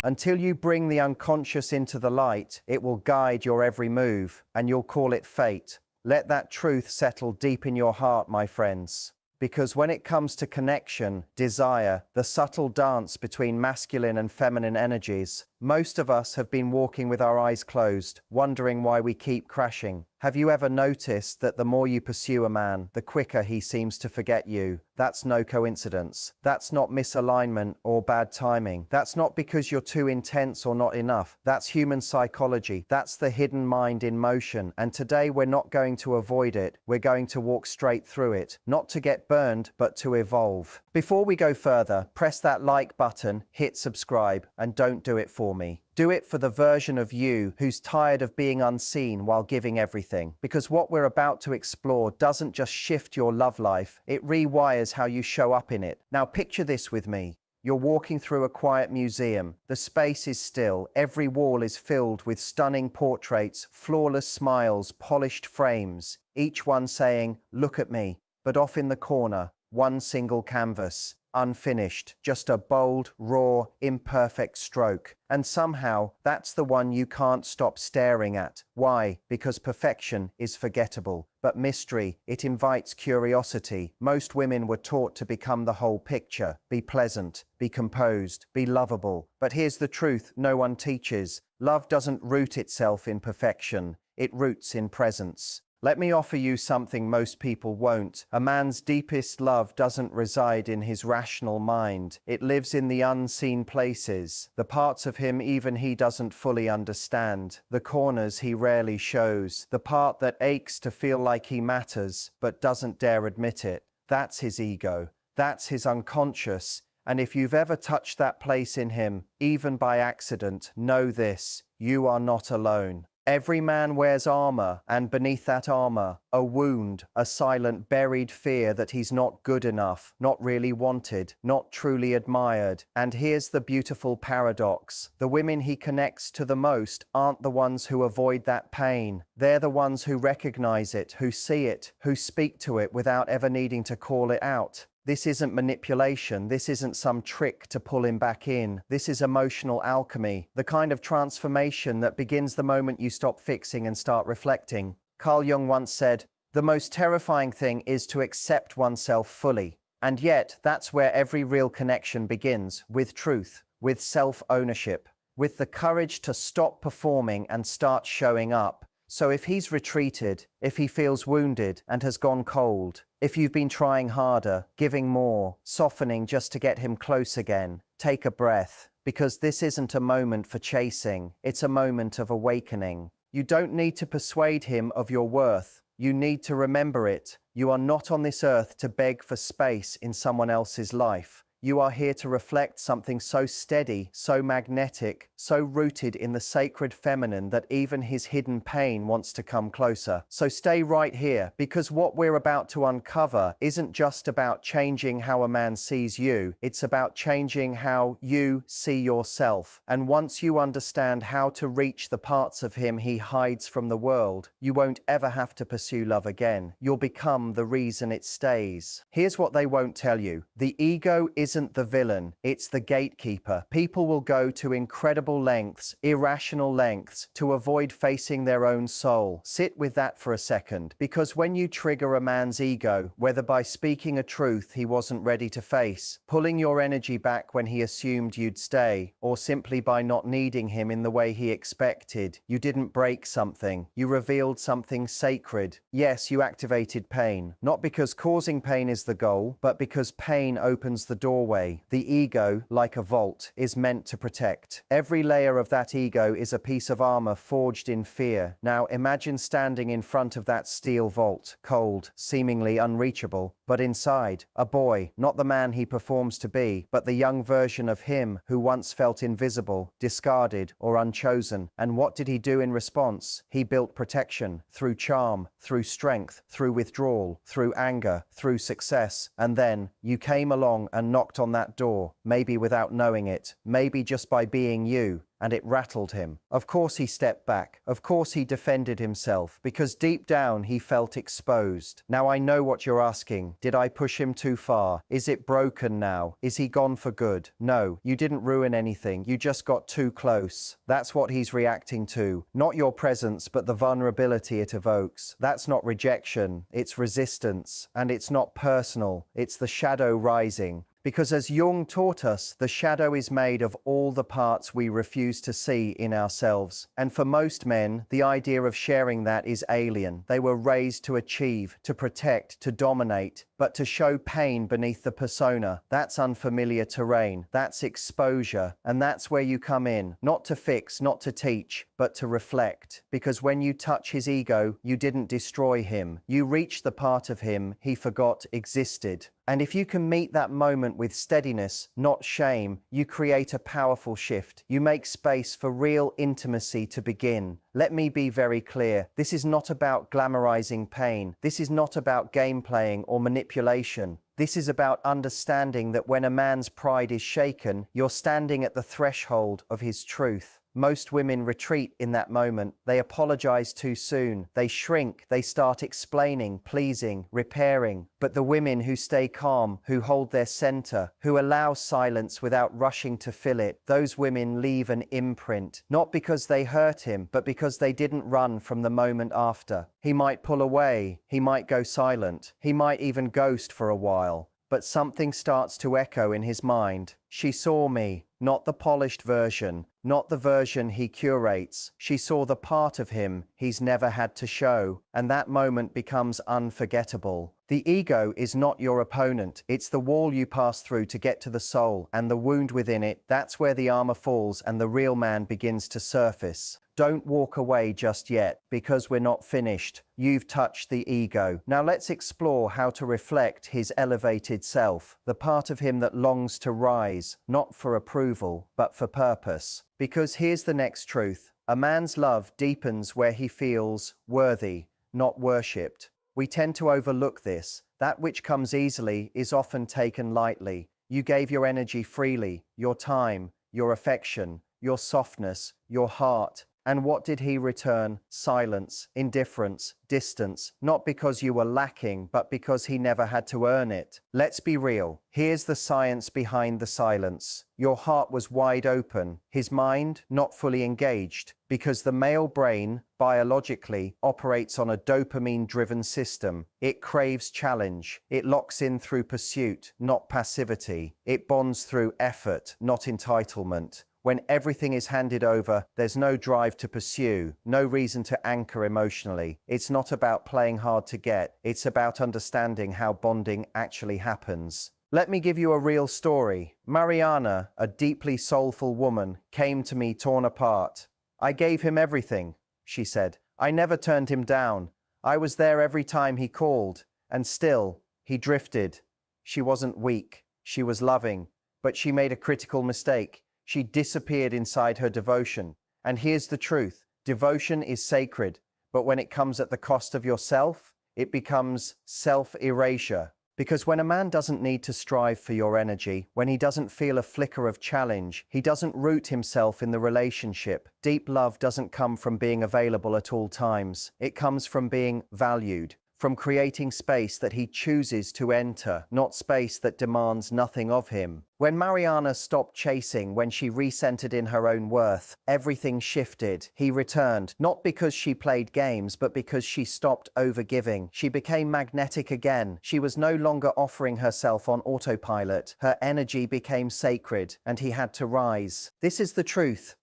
Until you bring the unconscious into the light, it will guide your every move, and you'll call it fate. Let that truth settle deep in your heart, my friends. Because when it comes to connection, desire, the subtle dance between masculine and feminine energies, most of us have been walking with our eyes closed, wondering why we keep crashing. Have you ever noticed that the more you pursue a man, the quicker he seems to forget you? That's no coincidence. That's not misalignment or bad timing. That's not because you're too intense or not enough. That's human psychology. That's the hidden mind in motion. And today we're not going to avoid it. We're going to walk straight through it. Not to get burned, but to evolve. Before we go further, press that like button, hit subscribe, and don't do it for me. Do it for the version of you who's tired of being unseen while giving everything. Because what we're about to explore doesn't just shift your love life, it rewires how you show up in it. Now picture this with me. You're walking through a quiet museum. The space is still. Every wall is filled with stunning portraits, flawless smiles, polished frames, each one saying, "Look at me." But off in the corner, one single canvas. Unfinished, just a bold, raw, imperfect stroke. And somehow, that's the one you can't stop staring at. Why? Because perfection is forgettable. But mystery, it invites curiosity. Most women were taught to become the whole picture. Be pleasant, be composed, be lovable. But here's the truth no one teaches. Love doesn't root itself in perfection. It roots in presence. Let me offer you something most people won't. A man's deepest love doesn't reside in his rational mind. It lives in the unseen places, the parts of him even he doesn't fully understand, the corners he rarely shows, the part that aches to feel like he matters, but doesn't dare admit it. That's his ego. That's his unconscious. And if you've ever touched that place in him, even by accident, know this: you are not alone. Every man wears armor, and beneath that armor, a wound, a silent buried fear that he's not good enough, not really wanted, not truly admired. And here's the beautiful paradox. The women he connects to the most aren't the ones who avoid that pain. They're the ones who recognize it, who see it, who speak to it without ever needing to call it out. This isn't manipulation. This isn't some trick to pull him back in. This is emotional alchemy, the kind of transformation that begins the moment you stop fixing and start reflecting. Carl Jung once said, "The most terrifying thing is to accept oneself fully." And yet, that's where every real connection begins, with truth, with self-ownership, with the courage to stop performing and start showing up. So if he's retreated, if he feels wounded and has gone cold, if you've been trying harder, giving more, softening just to get him close again, take a breath, because this isn't a moment for chasing, it's a moment of awakening. You don't need to persuade him of your worth. You need to remember it. You are not on this earth to beg for space in someone else's life. You are here to reflect something so steady, so magnetic, so rooted in the sacred feminine that even his hidden pain wants to come closer. So stay right here, because what we're about to uncover isn't just about changing how a man sees you, it's about changing how you see yourself. And once you understand how to reach the parts of him he hides from the world, you won't ever have to pursue love again. You'll become the reason it stays. Here's what they won't tell you. The ego isn't the villain, it's the gatekeeper. People will go to incredible lengths, irrational lengths, to avoid facing their own soul. Sit with that for a second, because when you trigger a man's ego, whether by speaking a truth he wasn't ready to face, pulling your energy back when he assumed you'd stay, or simply by not needing him in the way he expected, you didn't break something, you revealed something sacred. Yes, you activated pain, not because causing pain is the goal, but because pain opens the door. The ego, like a vault, is meant to protect. Every layer of that ego is a piece of armor forged in fear. Now imagine standing in front of that steel vault, cold, seemingly unreachable, but inside, a boy, not the man he performs to be, but the young version of him who once felt invisible, discarded, or unchosen. And what did he do in response? He built protection, through charm, through strength, through withdrawal, through anger, through success. And then, you came along and knocked knocked on that door, maybe without knowing it, maybe just by being you, and it rattled him. Of course he stepped back. Of course he defended himself, because deep down he felt exposed. Now I know what you're asking. Did I push him too far? Is it broken now? Is he gone for good? No, you didn't ruin anything. You just got too close. That's what he's reacting to. Not your presence, but the vulnerability it evokes. That's not rejection. It's resistance. And it's not personal. It's the shadow rising. Because as Jung taught us, the shadow is made of all the parts we refuse to see in ourselves. And for most men, the idea of sharing that is alien. They were raised to achieve, to protect, to dominate. But to show pain beneath the persona, that's unfamiliar terrain. That's exposure. And that's where you come in. Not to fix, not to teach, but to reflect. Because when you touch his ego, you didn't destroy him. You reached the part of him he forgot existed. And if you can meet that moment with steadiness, not shame, you create a powerful shift. You make space for real intimacy to begin. Let me be very clear. This is not about glamorizing pain. This is not about game playing or manipulation. This is about understanding that when a man's pride is shaken, you're standing at the threshold of his truth. Most women retreat in that moment. They apologize too soon. They shrink. They start explaining, pleasing, repairing. But the women who stay calm, who hold their center, who allow silence without rushing to fill it, those women leave an imprint. Not because they hurt him, but because they didn't run from the moment after. He might pull away. He might go silent. He might even ghost for a while. But something starts to echo in his mind. She saw me, not the polished version, not the version he curates. She saw the part of him he's never had to show, and that moment becomes unforgettable. The ego is not your opponent. It's the wall you pass through to get to the soul, and the wound within it. That's where the armor falls and the real man begins to surface. Don't walk away just yet, because we're not finished. You've touched the ego. Now let's explore how to reflect his elevated self, the part of him that longs to rise, not for approval, but for purpose. Because here's the next truth. A man's love deepens where he feels worthy, not worshipped. We tend to overlook this. That which comes easily is often taken lightly. You gave your energy freely, your time, your affection, your softness, your heart. And what did he return? Silence, indifference, distance, not because you were lacking, but because he never had to earn it. Let's be real. Here's the science behind the silence. Your heart was wide open, his mind not fully engaged, because the male brain, biologically, operates on a dopamine-driven system. It craves challenge. It locks in through pursuit, not passivity. It bonds through effort, not entitlement. When everything is handed over, there's no drive to pursue, no reason to anchor emotionally. It's not about playing hard to get, it's about understanding how bonding actually happens. Let me give you a real story. Mariana, a deeply soulful woman, came to me torn apart. I gave him everything, she said. I never turned him down. I was there every time he called, and still, he drifted. She wasn't weak, she was loving, but she made a critical mistake. She disappeared inside her devotion. And here's the truth. Devotion is sacred, but when it comes at the cost of yourself, it becomes self-erasure. Because when a man doesn't need to strive for your energy, when he doesn't feel a flicker of challenge, he doesn't root himself in the relationship. Deep love doesn't come from being available at all times. It comes from being valued, from creating space that he chooses to enter, not space that demands nothing of him. When Mariana stopped chasing, when she recentered in her own worth, everything shifted. He returned, not because she played games, but because she stopped overgiving. She became magnetic again. She was no longer offering herself on autopilot. Her energy became sacred, and he had to rise. This is the truth.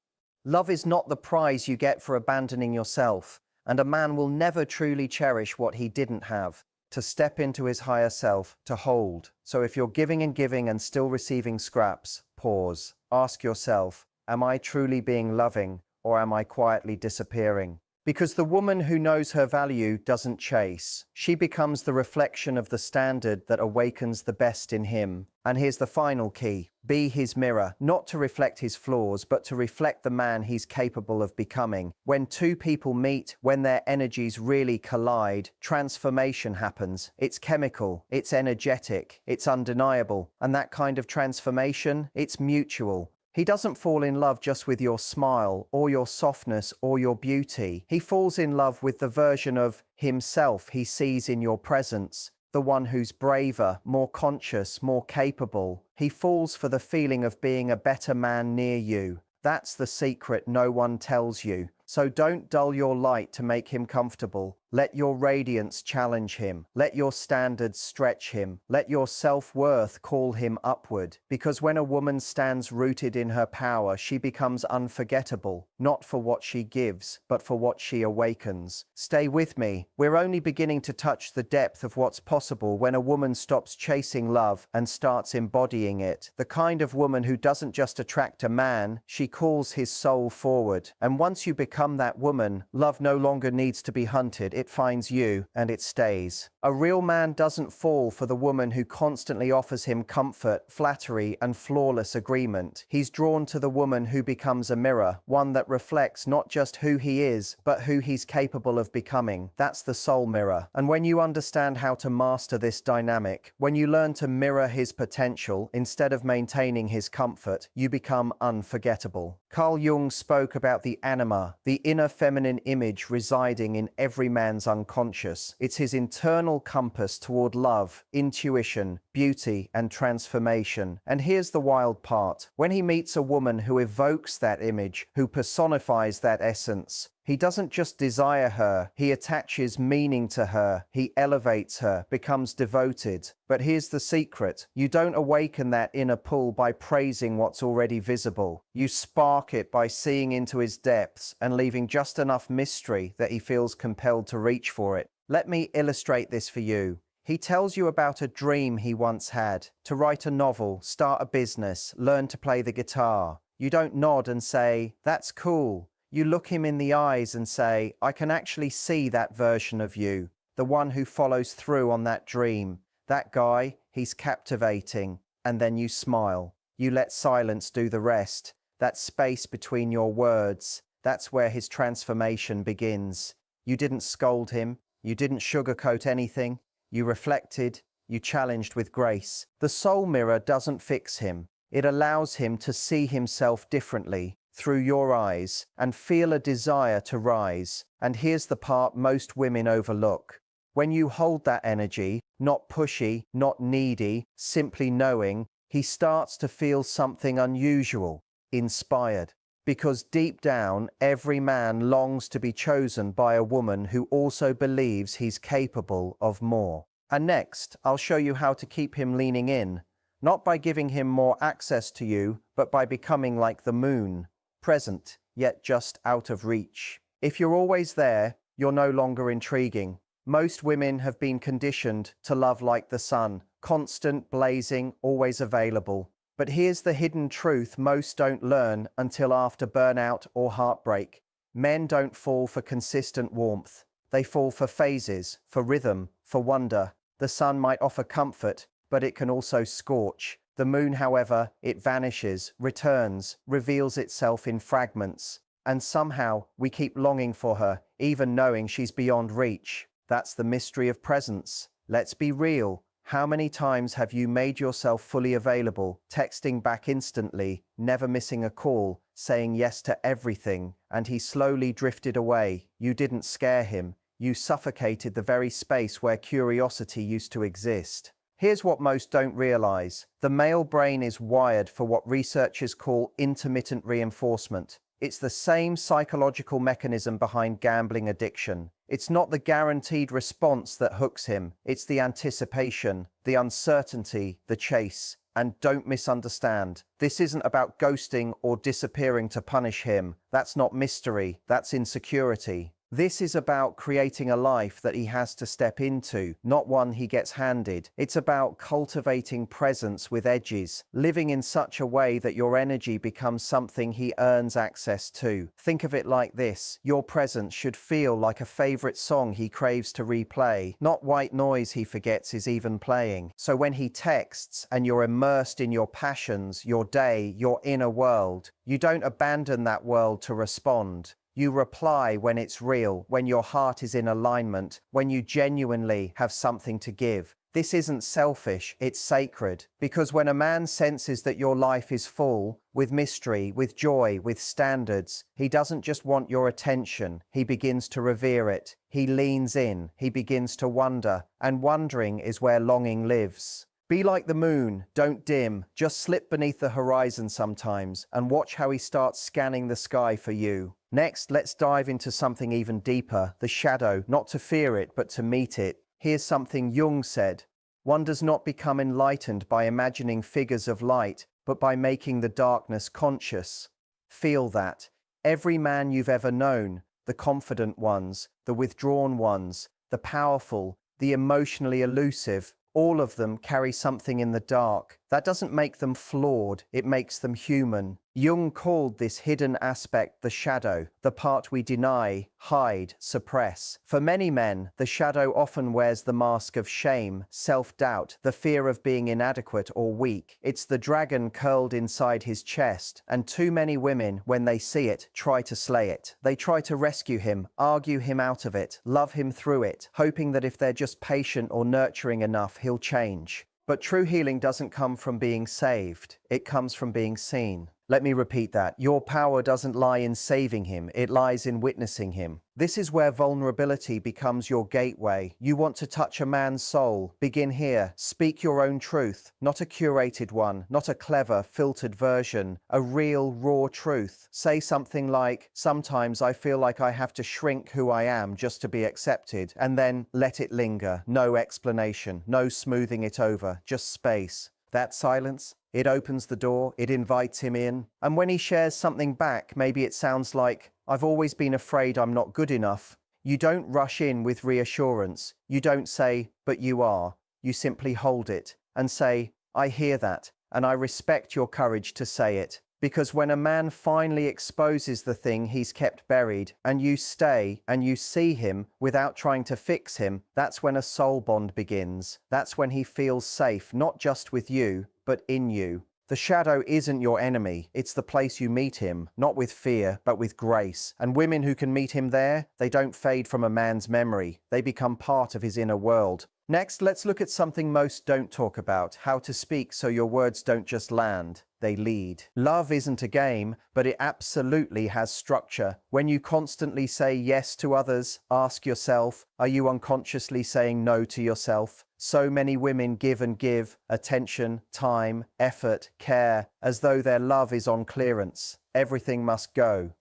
Love is not the prize you get for abandoning yourself. And a man will never truly cherish what he didn't have, to step into his higher self, to hold. So if you're giving and still receiving scraps, pause. Ask yourself, am I truly being loving, or am I quietly disappearing? Because the woman who knows her value doesn't chase. She becomes the reflection of the standard that awakens the best in him. And here's the final key. Be his mirror, not to reflect his flaws, but to reflect the man he's capable of becoming. When two people meet, when their energies really collide, transformation happens. It's chemical, it's energetic, it's undeniable. And that kind of transformation, it's mutual. He doesn't fall in love just with your smile or your softness or your beauty. He falls in love with the version of himself he sees in your presence, the one who's braver, more conscious, more capable. He falls for the feeling of being a better man near you. That's the secret no one tells you. So don't dull your light to make him comfortable. Let your radiance challenge him. Let your standards stretch him. Let your self-worth call him upward. Because when a woman stands rooted in her power, she becomes unforgettable, not for what she gives, but for what she awakens. Stay with me. We're only beginning to touch the depth of what's possible when a woman stops chasing love and starts embodying it. The kind of woman who doesn't just attract a man, she calls his soul forward. And once you become that woman, love no longer needs to be hunted. It finds you and it stays. A real man doesn't fall for the woman who constantly offers him comfort, flattery, and flawless agreement. He's drawn to the woman who becomes a mirror, one that reflects not just who he is, but who he's capable of becoming. That's the soul mirror. And when you understand how to master this dynamic, when you learn to mirror his potential instead of maintaining his comfort, you become unforgettable. Carl Jung spoke about the anima, the inner feminine image residing in every man's unconscious. It's his internal compass toward love, intuition, beauty, and transformation. And here's the wild part. When he meets a woman who evokes that image, who personifies that essence, he doesn't just desire her, he attaches meaning to her, he elevates her, becomes devoted. But here's the secret. You don't awaken that inner pull by praising what's already visible. You spark it by seeing into his depths and leaving just enough mystery that he feels compelled to reach for it. Let me illustrate this for you. He tells you about a dream he once had, to write a novel, start a business, learn to play the guitar. You don't nod and say, "That's cool." You look him in the eyes and say, "I can actually see that version of you, the one who follows through on that dream. That guy, he's captivating." And then you smile. You let silence do the rest. That space between your words, that's where his transformation begins. You didn't scold him. You didn't sugarcoat anything. You reflected. You challenged with grace. The soul mirror doesn't fix him. It allows him to see himself differently, through your eyes, and feel a desire to rise. And here's the part most women overlook. When you hold that energy, not pushy, not needy, simply knowing, he starts to feel something unusual, inspired. Because deep down, every man longs to be chosen by a woman who also believes he's capable of more. And next, I'll show you how to keep him leaning in, not by giving him more access to you, but by becoming like the moon. Present, yet just out of reach. If you're always there, you're no longer intriguing. Most women have been conditioned to love like the sun, constant, blazing, always available. But here's the hidden truth most don't learn until after burnout or heartbreak. Men don't fall for consistent warmth. They fall for phases, for rhythm, for wonder. The sun might offer comfort, but it can also scorch. The moon, however, it vanishes, returns, reveals itself in fragments. And somehow we keep longing for her, even knowing she's beyond reach. That's the mystery of presence. Let's be real. How many times have you made yourself fully available, texting back instantly, never missing a call, saying yes to everything, and he slowly drifted away? You didn't scare him. You suffocated the very space where curiosity used to exist. Here's what most don't realize. The male brain is wired for what researchers call intermittent reinforcement. It's the same psychological mechanism behind gambling addiction. It's not the guaranteed response that hooks him. It's the anticipation, the uncertainty, the chase. And don't misunderstand. This isn't about ghosting or disappearing to punish him. That's not mystery. That's insecurity. This is about creating a life that he has to step into, not one he gets handed. It's about cultivating presence with edges, living in such a way that your energy becomes something he earns access to. Think of it like this: your presence should feel like a favorite song he craves to replay, not white noise he forgets is even playing. So when he texts and you're immersed in your passions, your day, your inner world, you don't abandon that world to respond. You reply when it's real, when your heart is in alignment, when you genuinely have something to give. This isn't selfish, it's sacred. Because when a man senses that your life is full, with mystery, with joy, with standards, he doesn't just want your attention, he begins to revere it. He leans in, he begins to wonder, and wondering is where longing lives. Be like the moon, don't dim, just slip beneath the horizon sometimes, and watch how he starts scanning the sky for you. Next, let's dive into something even deeper, the shadow, not to fear it, but to meet it. Here's something Jung said: one does not become enlightened by imagining figures of light, but by making the darkness conscious. Feel that. Every man you've ever known, the confident ones, the withdrawn ones, the powerful, the emotionally elusive, all of them carry something in the dark. That doesn't make them flawed, it makes them human. Jung called this hidden aspect the shadow, the part we deny, hide, suppress. For many men, the shadow often wears the mask of shame, self-doubt, the fear of being inadequate or weak. It's the dragon curled inside his chest, and too many women, when they see it, try to slay it. They try to rescue him, argue him out of it, love him through it, hoping that if they're just patient or nurturing enough, he'll change. But true healing doesn't come from being saved, it comes from being seen. Let me repeat that. Your power doesn't lie in saving him, it lies in witnessing him. This is where vulnerability becomes your gateway. You want to touch a man's soul? Begin here. Speak your own truth, not a curated one, not a clever, filtered version, a real, raw truth. Say something like, "Sometimes I feel like I have to shrink who I am just to be accepted," and then let it linger. No explanation, no smoothing it over, just space. That silence, it opens the door, it invites him in. And when he shares something back, maybe it sounds like, "I've always been afraid I'm not good enough." You don't rush in with reassurance. You don't say, "But you are." You simply hold it and say, "I hear that, and I respect your courage to say it." Because when a man finally exposes the thing he's kept buried, and you stay and you see him without trying to fix him, that's when a soul bond begins. That's when he feels safe, not just with you, but in you. The shadow isn't your enemy, it's the place you meet him, not with fear, but with grace. And women who can meet him there, they don't fade from a man's memory, they become part of his inner world. Next, let's look at something most don't talk about: how to speak so your words don't just land, they lead. Love isn't a game, but it absolutely has structure. When you constantly say yes to others, ask yourself, are you unconsciously saying no to yourself? So many women give and give attention, time, effort, care, as though their love is on clearance. Everything must go.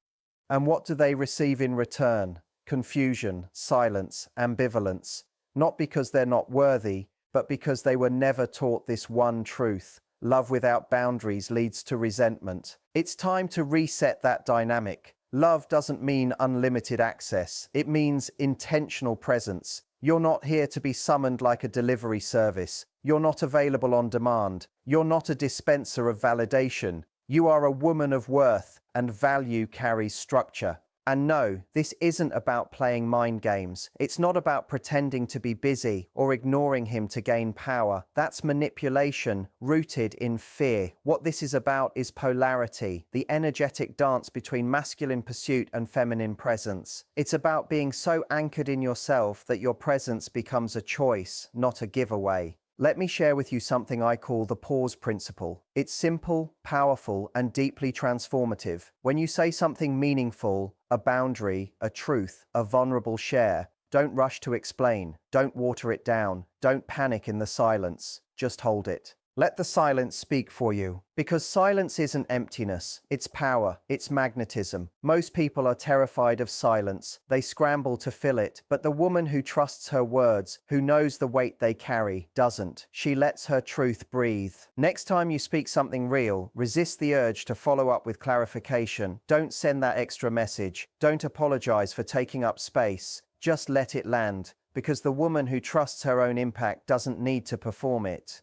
And what do they receive in return? Confusion, silence, ambivalence. Not because they're not worthy, but because they were never taught this one truth: love without boundaries leads to resentment. It's time to reset that dynamic. Love doesn't mean unlimited access. It means intentional presence. You're not here to be summoned like a delivery service. You're not available on demand. You're not a dispenser of validation. You are a woman of worth, and value carries structure. And no, this isn't about playing mind games. It's not about pretending to be busy or ignoring him to gain power. That's manipulation rooted in fear. What this is about is polarity, the energetic dance between masculine pursuit and feminine presence. It's about being so anchored in yourself that your presence becomes a choice, not a giveaway. Let me share with you something I call the pause principle. It's simple, powerful, and deeply transformative. When you say something meaningful, a boundary, a truth, a vulnerable share, don't rush to explain, don't water it down, don't panic in the silence, just hold it. Let the silence speak for you. Because silence isn't emptiness, it's power, it's magnetism. Most people are terrified of silence. They scramble to fill it. But the woman who trusts her words, who knows the weight they carry, doesn't. She lets her truth breathe. Next time you speak something real, resist the urge to follow up with clarification. Don't send that extra message. Don't apologize for taking up space. Just let it land. Because the woman who trusts her own impact doesn't need to perform it.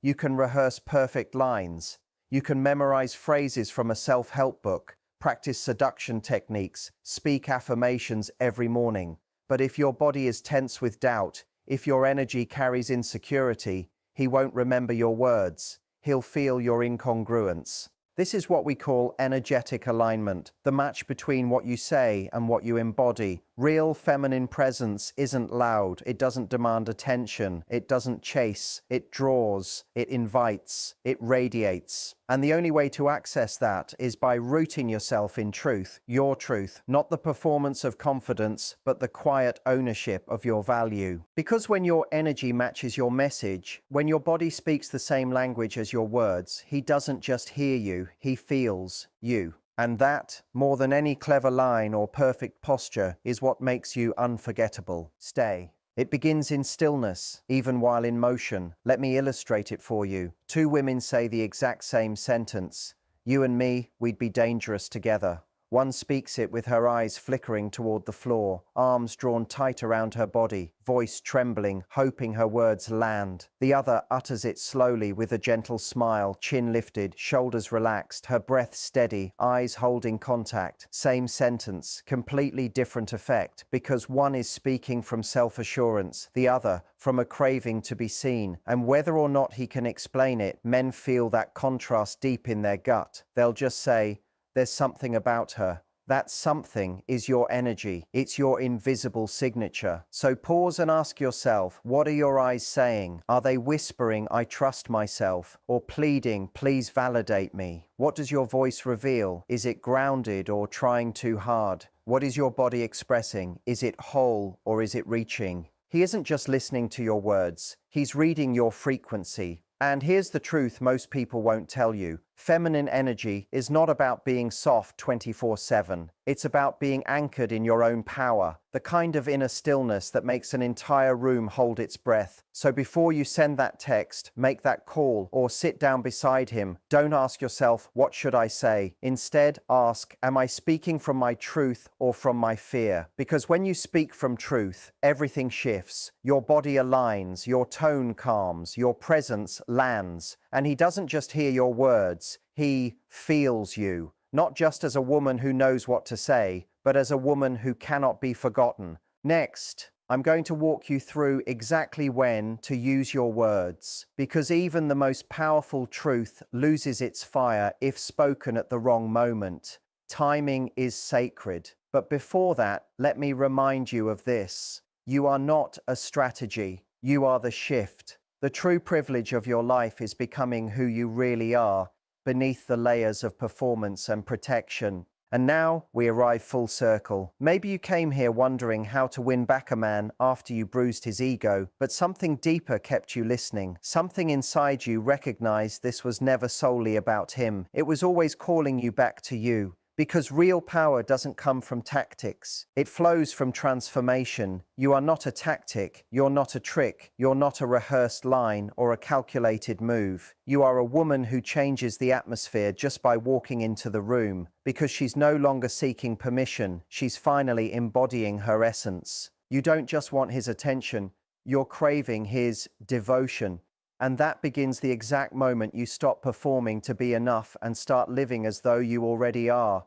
You can rehearse perfect lines. You can memorize phrases from a self-help book, practice seduction techniques, speak affirmations every morning. But if your body is tense with doubt, if your energy carries insecurity, he won't remember your words. He'll feel your incongruence. This is what we call energetic alignment, the match between what you say and what you embody. Real feminine presence isn't loud, it doesn't demand attention, it doesn't chase, it draws, it invites, it radiates. And the only way to access that is by rooting yourself in truth, your truth, not the performance of confidence, but the quiet ownership of your value. Because when your energy matches your message, when your body speaks the same language as your words, he doesn't just hear you, he feels you. And that, more than any clever line or perfect posture, is what makes you unforgettable. Stay. It begins in stillness, even while in motion. Let me illustrate it for you. Two women say the exact same sentence. You and me, we'd be dangerous together. One speaks it with her eyes flickering toward the floor, arms drawn tight around her body, voice trembling, hoping her words land. The other utters it slowly with a gentle smile, chin lifted, shoulders relaxed, her breath steady, eyes holding contact. Same sentence, completely different effect, because one is speaking from self-assurance, the other from a craving to be seen. And whether or not he can explain it, men feel that contrast deep in their gut. They'll just say, there's something about her. That something is your energy. It's your invisible signature. So pause and ask yourself, what are your eyes saying? Are they whispering, I trust myself? Or pleading, please validate me? What does your voice reveal? Is it grounded or trying too hard? What is your body expressing? Is it whole or is it reaching? He isn't just listening to your words. He's reading your frequency. And here's the truth most people won't tell you. Feminine energy is not about being soft 24/7. It's about being anchored in your own power, the kind of inner stillness that makes an entire room hold its breath. So before you send that text, make that call, or sit down beside him, don't ask yourself, what should I say? Instead, ask, am I speaking from my truth or from my fear? Because when you speak from truth, everything shifts. Your body aligns, your tone calms, your presence lands. And he doesn't just hear your words, he feels you. Not just as a woman who knows what to say, but as a woman who cannot be forgotten. Next, I'm going to walk you through exactly when to use your words, because even the most powerful truth loses its fire if spoken at the wrong moment. Timing is sacred. But before that, let me remind you of this. You are not a strategy. You are the shift. The true privilege of your life is becoming who you really are, beneath the layers of performance and protection. And now we arrive full circle. Maybe you came here wondering how to win back a man after you bruised his ego, but something deeper kept you listening. Something inside you recognized this was never solely about him. It was always calling you back to you. Because real power doesn't come from tactics. It flows from transformation. You are not a tactic. You're not a trick. You're not a rehearsed line or a calculated move. You are a woman who changes the atmosphere just by walking into the room. Because she's no longer seeking permission. She's finally embodying her essence. You don't just want his attention. You're craving his devotion. And that begins the exact moment you stop performing to be enough and start living as though you already are.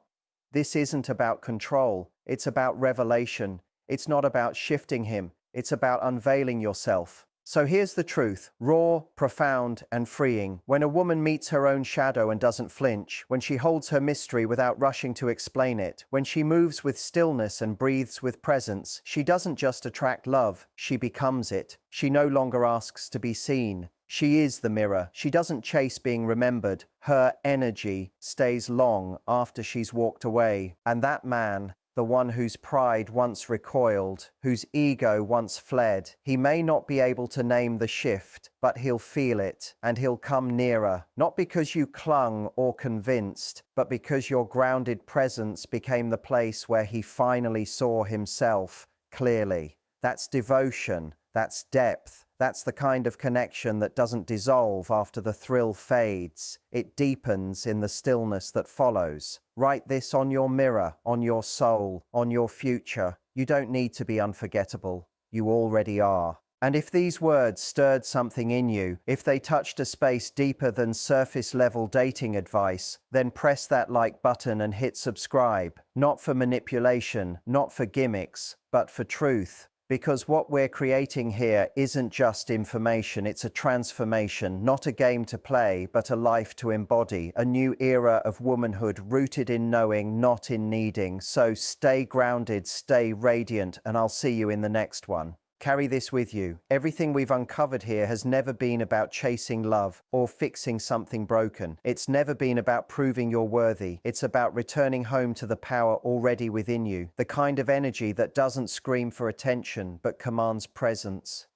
This isn't about control. It's about revelation. It's not about shifting him. It's about unveiling yourself. So here's the truth, raw, profound, and freeing. When a woman meets her own shadow and doesn't flinch, when she holds her mystery without rushing to explain it, when she moves with stillness and breathes with presence, she doesn't just attract love, she becomes it. She no longer asks to be seen. She is the mirror. She doesn't chase being remembered. Her energy stays long after she's walked away. And that man, the one whose pride once recoiled, whose ego once fled. He may not be able to name the shift, but he'll feel it, and he'll come nearer, not because you clung or convinced, but because your grounded presence became the place where he finally saw himself clearly. That's devotion, that's depth, that's the kind of connection that doesn't dissolve after the thrill fades. It deepens in the stillness that follows. Write this on your mirror, on your soul, on your future. You don't need to be unforgettable. You already are. And if these words stirred something in you, if they touched a space deeper than surface-level dating advice, then press that like button and hit subscribe. Not for manipulation, not for gimmicks, but for truth. Because what we're creating here isn't just information, it's a transformation, not a game to play, but a life to embody, a new era of womanhood rooted in knowing, not in needing. So stay grounded, stay radiant, and I'll see you in the next one. Carry this with you. Everything we've uncovered here has never been about chasing love or fixing something broken. It's never been about proving you're worthy. It's about returning home to the power already within you, the kind of energy that doesn't scream for attention but commands presence.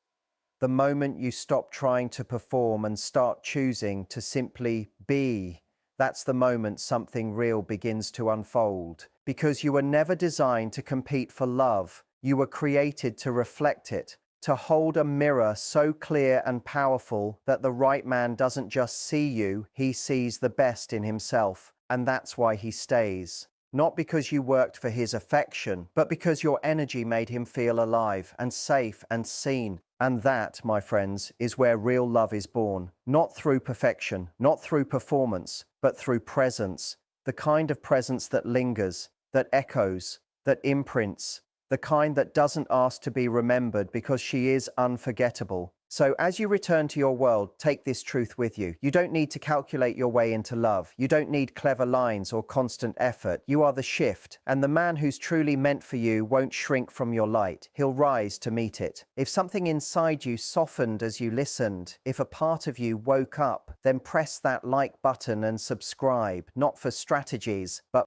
The moment you stop trying to perform and start choosing to simply be, that's the moment something real begins to unfold. Because you were never designed to compete for love. You were created to reflect it, to hold a mirror so clear and powerful that the right man doesn't just see you, he sees the best in himself. And that's why he stays. Not because you worked for his affection, but because your energy made him feel alive and safe and seen. And that, my friends, is where real love is born. Not through perfection, not through performance, but through presence. The kind of presence that lingers, that echoes, that imprints. The kind that doesn't ask to be remembered because she is unforgettable. So as you return to your world, take this truth with you. You don't need to calculate your way into love. You don't need clever lines or constant effort. You are the shift, and the man who's truly meant for you won't shrink from your light. He'll rise to meet it. If something inside you softened as you listened, if a part of you woke up, then press that like button and subscribe, not for strategies, but